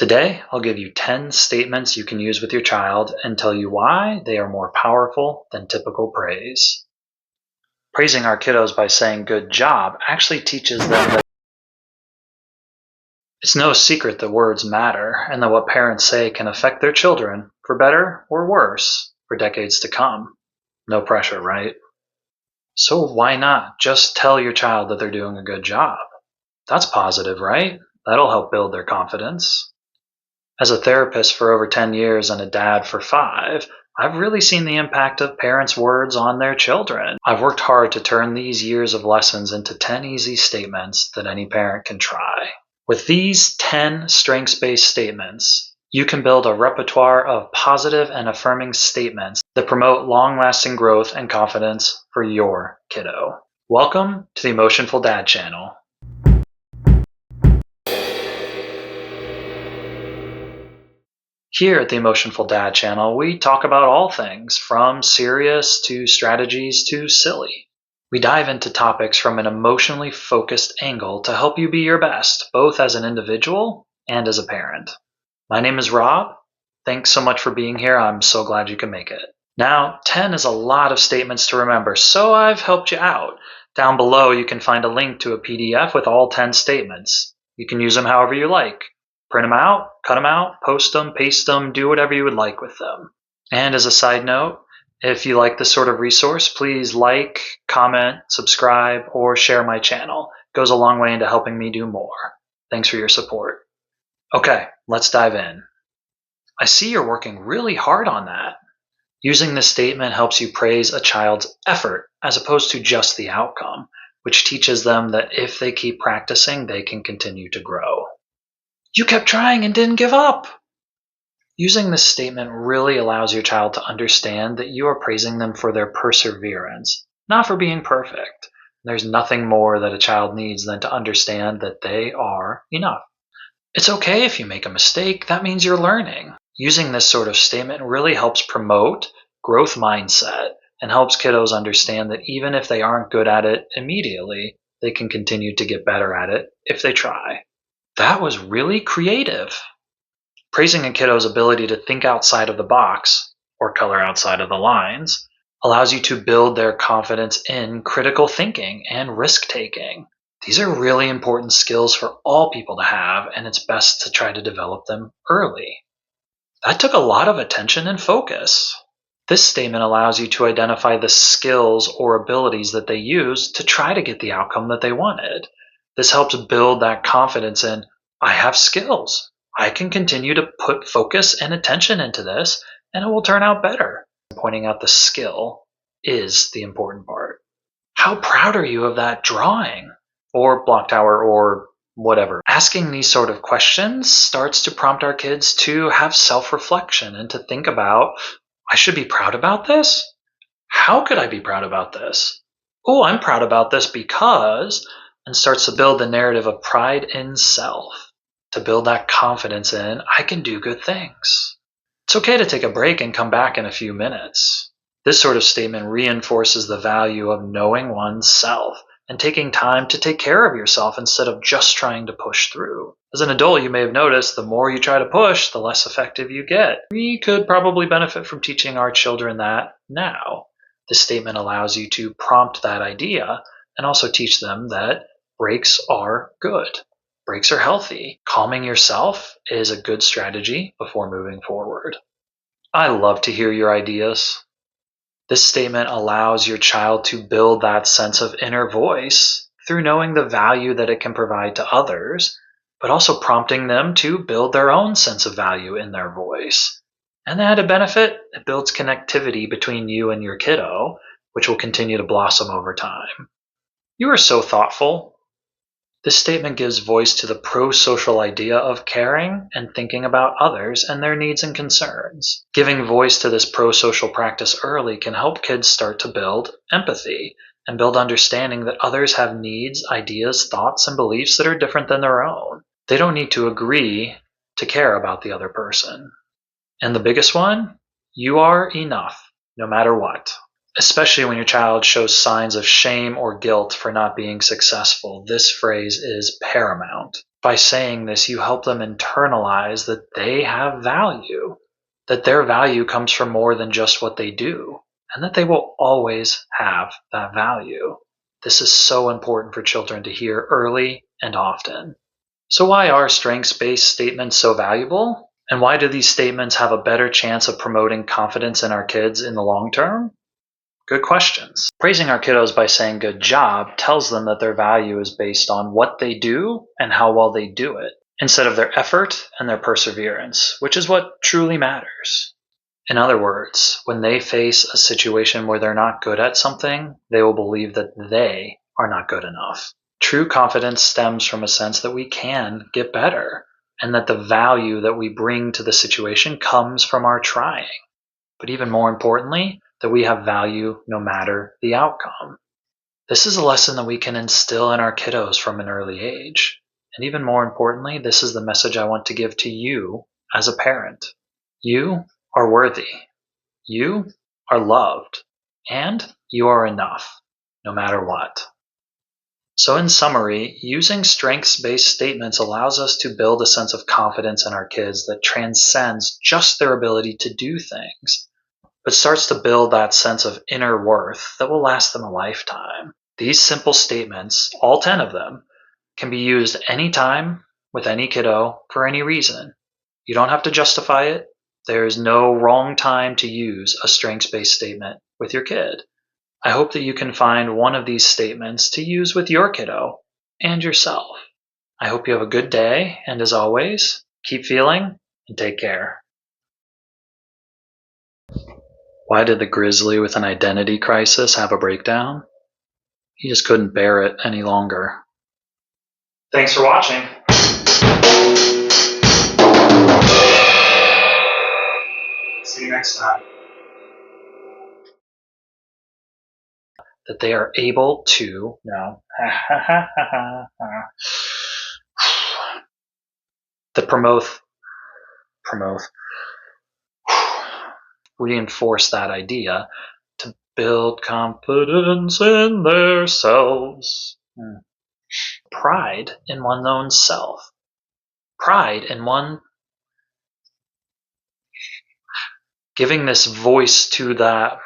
Today, I'll give you 10 statements you can use with your child and tell you why they are more powerful than typical praise. Praising our kiddos by saying good job actually teaches them that it's no secret that words matter and that what parents say can affect their children, for better or worse, for decades to come. No pressure, right? So why not just tell your child that they're doing a good job? That's positive, right? That'll help build their confidence. As a therapist for over 10 years and a dad for 5, I've really seen the impact of parents' words on their children. I've worked hard to turn these years of lessons into 10 easy statements that any parent can try. With these 10 strengths-based statements, you can build a repertoire of positive and affirming statements that promote long-lasting growth and confidence for your kiddo. Welcome to the Emotionful Dad Channel. Here at the Emotionful Dad Channel, we talk about all things from serious to strategies to silly. We dive into topics from an emotionally focused angle to help you be your best, both as an individual and as a parent. My name is Rob. Thanks so much for being here. I'm so glad you can make it. Now, 10 is a lot of statements to remember, so I've helped you out. Down below, you can find a link to a PDF with all 10 statements. You can use them however you like. Print them out, cut them out, post them, paste them, do whatever you would like with them. And as a side note, if you like this sort of resource, please like, comment, subscribe, or share my channel. It goes a long way into helping me do more. Thanks for your support. Okay, let's dive in. I see you're working really hard on that. Using this statement helps you praise a child's effort as opposed to just the outcome, which teaches them that if they keep practicing, they can continue to grow. You kept trying and didn't give up. Using this statement really allows your child to understand that you are praising them for their perseverance, not for being perfect. There's nothing more that a child needs than to understand that they are enough. It's okay if you make a mistake, that means you're learning. Using this sort of statement really helps promote growth mindset and helps kiddos understand that even if they aren't good at it immediately, they can continue to get better at it if they try. That was really creative. Praising a kiddo's ability to think outside of the box, or color outside of the lines, allows you to build their confidence in critical thinking and risk-taking. These are really important skills for all people to have, and it's best to try to develop them early. That took a lot of attention and focus. This statement allows you to identify the skills or abilities that they use to try to get the outcome that they wanted. This helps build that confidence in, I have skills. I can continue to put focus and attention into this, and it will turn out better. Pointing out the skill is the important part. How proud are you of that drawing? Or block tower, or whatever. Asking these sort of questions starts to prompt our kids to have self-reflection and to think about, I should be proud about this? How could I be proud about this? Oh, I'm proud about this because, and starts to build the narrative of pride in self, to build that confidence in, I can do good things. It's okay to take a break and come back in a few minutes. This sort of statement reinforces the value of knowing oneself and taking time to take care of yourself instead of just trying to push through. As an adult, you may have noticed the more you try to push, the less effective you get. We could probably benefit from teaching our children that now. This statement allows you to prompt that idea and also teach them that breaks are good. Breaks are healthy. Calming yourself is a good strategy before moving forward. I love to hear your ideas. This statement allows your child to build that sense of inner voice through knowing the value that it can provide to others, but also prompting them to build their own sense of value in their voice. And the added benefit, it builds connectivity between you and your kiddo, which will continue to blossom over time. You are so thoughtful. This statement gives voice to the pro-social idea of caring and thinking about others and their needs and concerns. Giving voice to this pro-social practice early can help kids start to build empathy and build understanding that others have needs, ideas, thoughts, and beliefs that are different than their own. They don't need to agree to care about the other person. And the biggest one, you are enough, no matter what. Especially when your child shows signs of shame or guilt for not being successful, this phrase is paramount. By saying this, you help them internalize that they have value, that their value comes from more than just what they do, and that they will always have that value. This is so important for children to hear early and often. So, why are strengths based statements so valuable? And why do these statements have a better chance of promoting confidence in our kids in the long term? Good questions. Praising our kiddos by saying good job tells them that their value is based on what they do and how well they do it, instead of their effort and their perseverance, which is what truly matters. In other words, when they face a situation where they're not good at something, they will believe that they are not good enough. True confidence stems from a sense that we can get better, and that the value that we bring to the situation comes from our trying. But even more importantly, that we have value no matter the outcome. This is a lesson that we can instill in our kiddos from an early age. And even more importantly, this is the message I want to give to you as a parent. You are worthy. You are loved. And you are enough, no matter what. So, in summary, using strengths based statements allows us to build a sense of confidence in our kids that transcends just their ability to do things, but starts to build that sense of inner worth that will last them a lifetime. These simple statements, all 10 of them, can be used anytime with any kiddo for any reason. You don't have to justify it. There is no wrong time to use a strengths based statement with your kid. I hope that you can find one of these statements to use with your kiddo and yourself. I hope you have a good day, and as always, keep feeling and take care. Why did the grizzly with an identity crisis have a breakdown? He just couldn't bear it any longer. Thanks for watching. See you next time. That they are able to, no, that promote, reinforce that idea to build confidence in their selves. Pride in one's own self. Pride in one giving voice to that